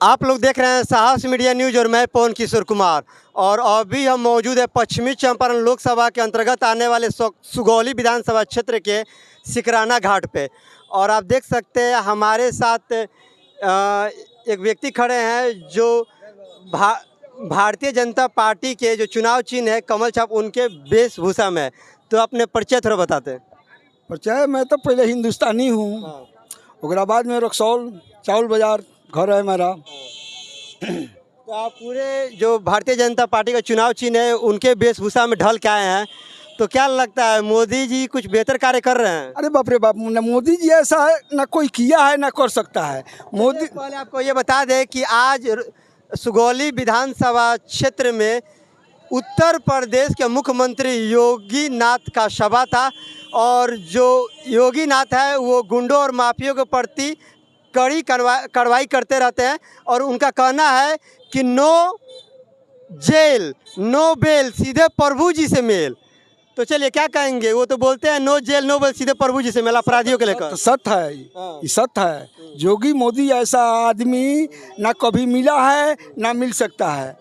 आप लोग देख रहे हैं साहस मीडिया न्यूज़ और मैं पवन किशोर कुमार। और अभी हम मौजूद है पश्चिमी चंपारण लोकसभा के अंतर्गत आने वाले सुगौली विधानसभा क्षेत्र के सिकराना घाट पे। और आप देख सकते हैं हमारे साथ एक व्यक्ति खड़े हैं जो भारतीय जनता पार्टी के जो चुनाव चिन्ह है कमल छाप उनके वेशभूषा में। तो अपने परिचय थोड़ा बताते हैं। परिचय मैं तो पहले हिंदुस्तानी हूँ, उसके बाद में रक्सौल चावल बाजार घर है मेरा। तो आप पूरे जो भारतीय जनता पार्टी का चुनाव चिन्ह है उनके वेशभूषा में ढल के आए हैं, तो क्या लगता है मोदी जी कुछ बेहतर कार्य कर रहे हैं? अरे बाप रे बाप, न मोदी जी ऐसा है ना कोई किया है ना कर सकता है मोदी। पहले आपको ये बता दें कि आज सुगौली विधानसभा क्षेत्र में उत्तर प्रदेश के मुख्यमंत्री योगी नाथ का सभा था। और जो योगी नाथ है वो गुंडों और माफियों के प्रति कड़ी कार्रवाई करते रहते हैं और उनका कहना है कि नो जेल नो बेल, सीधे प्रभु जी से मेल। तो चलिए क्या कहेंगे, वो तो बोलते हैं नो जेल नो बेल, सीधे प्रभु जी से मेल अपराधियों के लेकर। सत्य है, ये सत्य है। योगी मोदी ऐसा आदमी ना कभी मिला है ना मिल सकता है।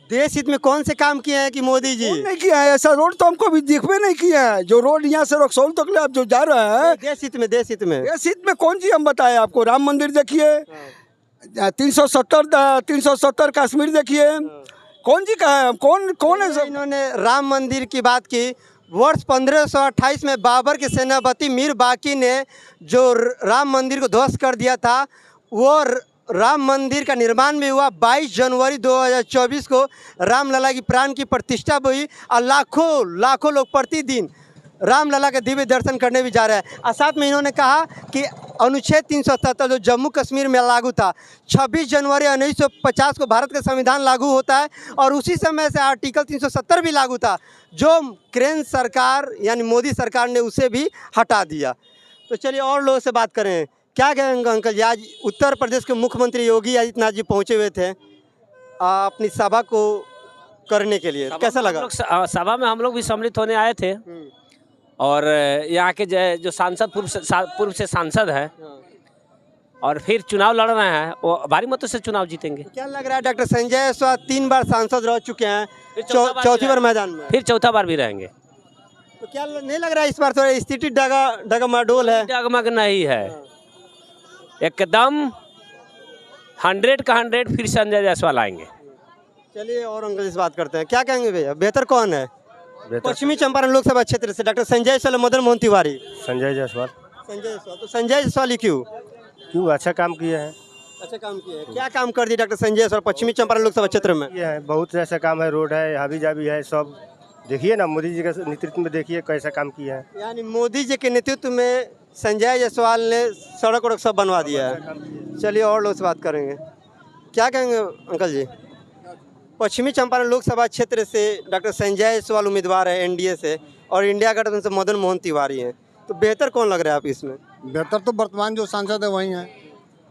देश हित में कौन से काम किए हैं कि मोदी जी नहीं किया है? ऐसा रोड तो हमको भी देखबे नहीं किया है। जो रोड यहाँ से रक्सौल तक ले आप जो जा रहे हैं, देश हित में देश हित में कौन सी हम बताएं आपको? राम मंदिर देखिए, 370 कश्मीर देखिए, कौन जी का है? कौन है सब? इन्होंने राम मंदिर की बात की। वर्ष 1528 में बाबर के सेनापति मीर बाकी ने जो राम मंदिर को ध्वस्त कर दिया था, वो राम मंदिर का निर्माण भी हुआ। 22 जनवरी 2024 को रामलला की प्राण की प्रतिष्ठा हुई और लाखों लोग प्रतिदिन रामलला के दिव्य दर्शन करने भी जा रहे हैं। और साथ में इन्होंने कहा कि अनुच्छेद 377 जो जम्मू कश्मीर में लागू था, 26 जनवरी 1950 को भारत का संविधान लागू होता है और उसी समय से आर्टिकल 370 भी लागू था, जो केंद्र सरकार यानी मोदी सरकार ने उसे भी हटा दिया। तो चलिए और लोगों से बात करें। क्या कहेंगे अंकल जी, आज उत्तर प्रदेश के मुख्यमंत्री योगी आदित्यनाथ जी पहुंचे हुए थे अपनी सभा को करने के लिए, कैसा लगा? सभा में हम लोग भी सम्मिलित होने आए थे और यहाँ के जो सांसद पूर्व से सांसद है और फिर चुनाव लड़ रहे हैं, वो भारी मतों से चुनाव जीतेंगे। क्या लग रहा है? डॉक्टर संजय जायसवाल 3 बार सांसद रह चुके हैं, चौथी बार मैदान में, फिर चौथा बार भी रहेंगे। तो क्या नहीं लग रहा है इस बार थोड़ा स्थिति डगमडोल है? डगमग नहीं है, एकदम 100 का 100 फिर संजय जायसवाल आएंगे। चलिए और अंकल से बात करते हैं। क्या कहेंगे भैया, बेहतर कौन है पश्चिमी चंपारण लोकसभा क्षेत्र से? डॉक्टर संजय जायसवाल, मदन मोहन तिवारी? संजय जायसवाल। तो संजय जायसवाल ही क्यों? अच्छा काम किए हैं। अच्छा काम किए हैं। क्या काम कर दिए डॉक्टर संजय जायसवाल पश्चिमी चंपारण लोकसभा क्षेत्र में? ये है, बहुत ऐसा काम है, रोड है, हावी जावी है, सब देखिए ना। मोदी जी के नेतृत्व में देखिए कैसा काम किया है। यानी मोदी जी के नेतृत्व में संजय जायसवाल ने सड़क वड़क सब बनवा दिया है। चलिए और लोग से बात करेंगे। क्या कहेंगे अंकल जी, पश्चिमी चंपारण लोकसभा क्षेत्र से डॉक्टर संजय जायसवाल उम्मीदवार है एनडीए से और इंडिया गठबंधन से मदन मोहन तिवारी हैं, तो बेहतर कौन लग रहा है आप इसमें? बेहतर तो वर्तमान जो सांसद है वही है।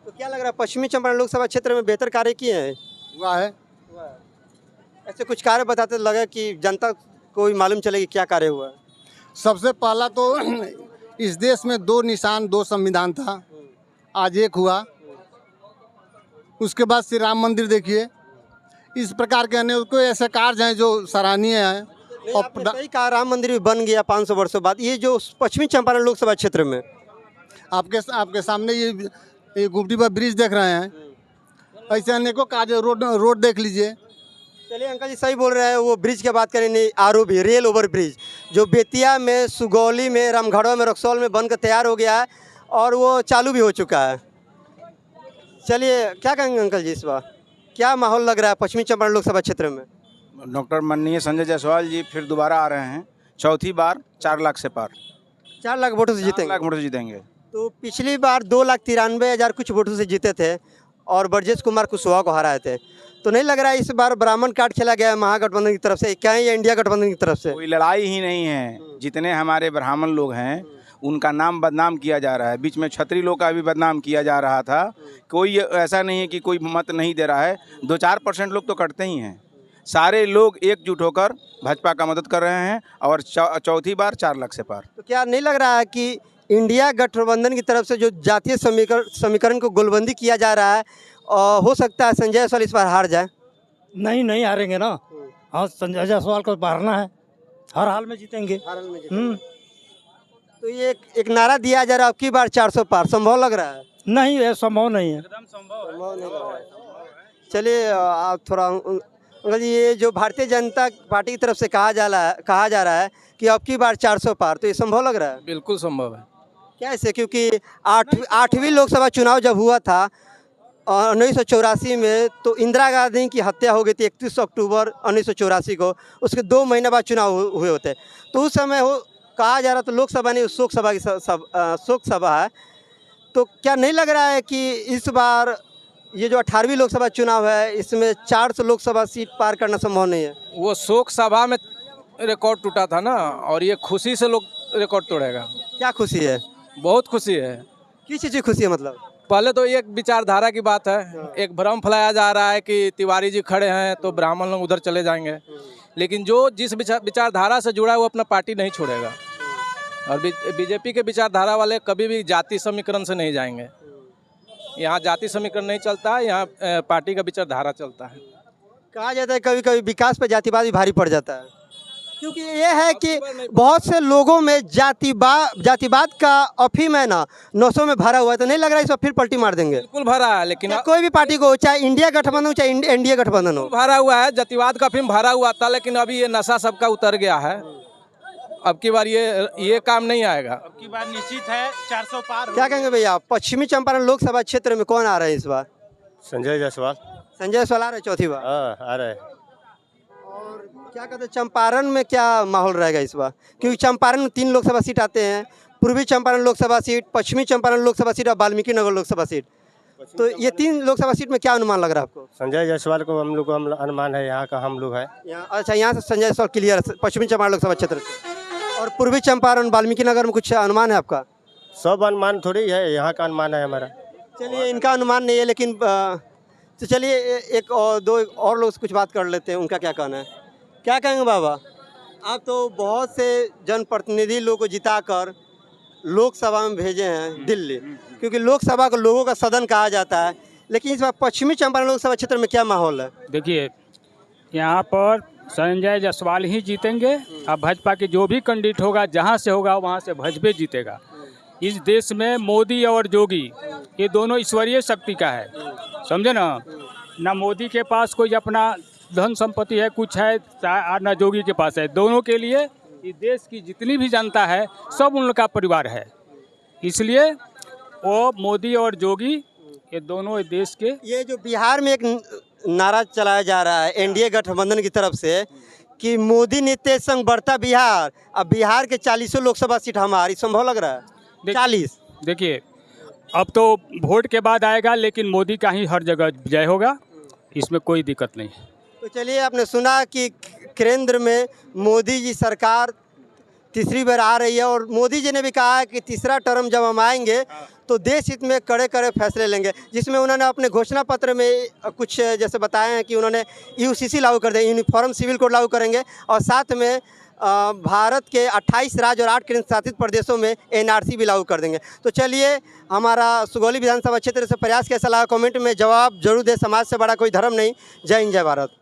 तो क्या लग रहा है पश्चिमी चंपारण लोकसभा क्षेत्र में बेहतर कार्य किए हैं? हुआ है। ऐसे कुछ कार्य बताते लगे कि जनता को भी मालूम चलेगी क्या कार्य हुआ है। सबसे पहला तो इस देश में 2 निशान 2 संविधान था, आज एक हुआ। उसके बाद श्री राम मंदिर देखिए, इस प्रकार के अनेक ऐसे कार्य हैं जो सराहनीय हैं। और सही कहा, राम मंदिर भी बन गया 500 वर्षों बाद। ये जो पश्चिमी चंपारण लोकसभा क्षेत्र में आपके सामने ये गुमटी पर ब्रिज देख रहे हैं, ऐसे अनेकों कार्य, रोड देख लीजिए। चलिए अंकल जी सही बोल रहे हैं। वो ब्रिज की बात करें, नहीं आरओबी रेल ओवर ब्रिज जो बेतिया में, सुगौली में, रामगढ़वा में, रक्सौल में बनकर तैयार हो गया है और वो चालू भी हो चुका है। चलिए क्या कहेंगे अंकल जी, इस बार क्या माहौल लग रहा है पश्चिमी चंपारण लोकसभा क्षेत्र में? डॉक्टर माननीय संजय जायसवाल जी फिर दोबारा आ रहे हैं, चौथी बार 4 लाख से पार, 4 लाख वोटों से 4 जीतेंगे। लाख वोटों से जीतेंगे। तो पिछली बार 2,93,000 कुछ वोटों से जीते थे और ब्रजेश कुमार कुशवाहा को हराए थे। तो नहीं लग रहा है इस बार ब्राह्मण कार्ड खेला गया है महागठबंधन की तरफ से कहीं या इंडिया गठबंधन की तरफ से? कोई लड़ाई ही नहीं है। जितने हमारे ब्राह्मण लोग हैं उनका नाम बदनाम किया जा रहा है। बीच में क्षत्रिय लोग का भी बदनाम किया जा रहा था। कोई ऐसा नहीं है कि कोई मत नहीं दे रहा है, 2-4% लोग तो कटते ही हैं। सारे लोग एकजुट होकर भाजपा का मदद कर रहे हैं और चौथी बार 4 लाख से पार। तो क्या नहीं लग रहा है कि इंडिया गठबंधन की तरफ से जो जातीय समीकरण को गोलबंदी किया जा रहा है हो सकता है संजय जायसवाल इस बार हार जाए? नहीं नहीं हारेंगे ना। हाँ, संजय जायसवाल को हारना है, हर हाल में जीतेंगे। तो ये एक नारा दिया जा रहा है, अब की बार 400 पार, संभव लग रहा है? नहीं, ये संभव नहीं है। चलिए आप थोड़ा अंकल जी, ये जो भारतीय जनता पार्टी की तरफ से कहा जा रहा है कि अब की बार 400 पार, तो ये संभव लग रहा है? बिल्कुल संभव है। क्या ऐसे? क्योंकि 8वीं लोकसभा चुनाव जब हुआ था 1984 में, तो इंदिरा गांधी की हत्या हो गई थी 31 अक्टूबर 1984 को। उसके 2 महीने बाद चुनाव हुए होते, तो उस समय कहा जा रहा था लोकसभा नहीं, शोक सभा की शोक सभा है। तो क्या नहीं लग रहा है कि इस बार ये जो 18वीं लोकसभा चुनाव है, इसमें 400 लोकसभा सीट पार करना संभव नहीं है? वो शोक सभा में रिकॉर्ड टूटा था ना, और ये खुशी से लोग रिकॉर्ड तोड़ेगा। क्या खुशी है? बहुत खुशी है। किस चीज़ की खुशी है मतलब? पहले तो एक विचारधारा की बात है, एक भ्रम फैलाया जा रहा है कि तिवारी जी खड़े हैं तो ब्राह्मण लोग उधर चले जाएंगे, लेकिन जो जिस विचारधारा से जुड़ा है वो अपना पार्टी नहीं छोड़ेगा। और बीजेपी के विचारधारा वाले कभी भी जाति समीकरण से नहीं जाएंगे। यहाँ जाति समीकरण नहीं चलता है, यहाँ पार्टी का विचारधारा चलता है। कहा जाता है कभी कभी विकास पर जातिवाद भी भारी पड़ जाता है, क्योंकि ये है कि बहुत से लोगों में जातिवाद का अफीम है ना, नसों में भरा हुआ है। तो नहीं लग रहा है इस बार फिर पलटी मार देंगे? बिल्कुल भरा है, लेकिन चाहे कोई भी पार्टी को, चाहे इंडिया गठबंधन हो चाहे एनडीए गठबंधन हो, भरा हुआ है। जातिवाद का अफीम भरा हुआ था, लेकिन अभी ये नशा सबका उतर गया है। अब की बार ये काम नहीं आएगा। अब की बार निश्चित है 400 पार। क्या कहेंगे भैया, पश्चिमी चंपारण लोकसभा क्षेत्र में कौन आ रहा है इस बार? संजय जायसवाल। संजय जायसवाल आ रहे हैं चौथी बार? हाँ, आ रहा है। और क्या कहते हैं, चंपारण में क्या माहौल रहेगा इस बार? क्योंकि चंपारण में 3 लोकसभा सीट आते हैं, पूर्वी चंपारण लोकसभा सीट, पश्चिमी चंपारण लोकसभा सीट और वाल्मीकि नगर लोकसभा सीट। तो ये 3 लोकसभा सीट में क्या अनुमान लग रहा है आपको? संजय जायसवाल को हम लोग को अनुमान है, यहाँ का हम लोग है। अच्छा, यहाँ से संजय जायसवाल क्लियर है पश्चिमी चंपारण लोकसभा क्षेत्र से। और पूर्वी चंपारण वाल्मीकि नगर में कुछ अनुमान है आपका? सब अनुमान थोड़ी है, यहाँ का अनुमान है हमारा। चलिए, इनका अनुमान नहीं है, लेकिन तो चलिए एक और 2 और लोग से कुछ बात कर लेते हैं, उनका क्या कहना है। क्या कहेंगे बाबा, आप तो बहुत से जनप्रतिनिधि लोगों को जिताकर लोकसभा में भेजे हैं दिल्ली, क्योंकि लोकसभा को लोगों का सदन कहा जाता है, लेकिन इस बार पश्चिमी चंपारण लोकसभा क्षेत्र में क्या माहौल है? देखिए, यहाँ पर संजय जायसवाल ही जीतेंगे। अब भाजपा के जो भी कैंडिडेट होगा, जहाँ से होगा वहाँ से भाजपा जीतेगा। इस देश में मोदी और योगी ये दोनों ईश्वरीय शक्ति का है, समझे ना मोदी के पास कोई अपना धन संपत्ति है, कुछ है, ना योगी के पास है। दोनों के लिए इस देश की जितनी भी जनता है सब उनका परिवार है, इसलिए वो मोदी और योगी ये दोनों देश के। ये जो बिहार में एक नारा चलाया जा रहा है एनडीए गठबंधन की तरफ से कि मोदी नीतीश संग बढ़ता बिहार, अब बिहार के 40 लोकसभा सीट हमारी, संभव लग रहा है? 40? देखिए, अब तो वोट के बाद आएगा, लेकिन मोदी का ही हर जगह जय होगा, इसमें कोई दिक्कत नहीं है। तो चलिए, आपने सुना कि केंद्र में मोदी जी सरकार तीसरी बार आ रही है, और मोदी जी ने भी कहा है कि तीसरा टर्म जब हम आएंगे तो देश हित में कड़े कड़े फैसले लेंगे, जिसमें उन्होंने अपने घोषणा पत्र में कुछ जैसे बताया है कि उन्होंने यूसीसी लागू कर देंगे, यूनिफॉर्म सिविल कोड लागू करेंगे, और साथ में भारत के 28 राज्य और 8 केंद्र शासित प्रदेशों में एनआरसी भी लागू कर देंगे। तो चलिए, हमारा सुगौली विधानसभा क्षेत्र से प्रयास कैसा लगा कमेंट में जवाब जरूर दे। समाज से बड़ा कोई धर्म नहीं। जय हिंद, जय भारत।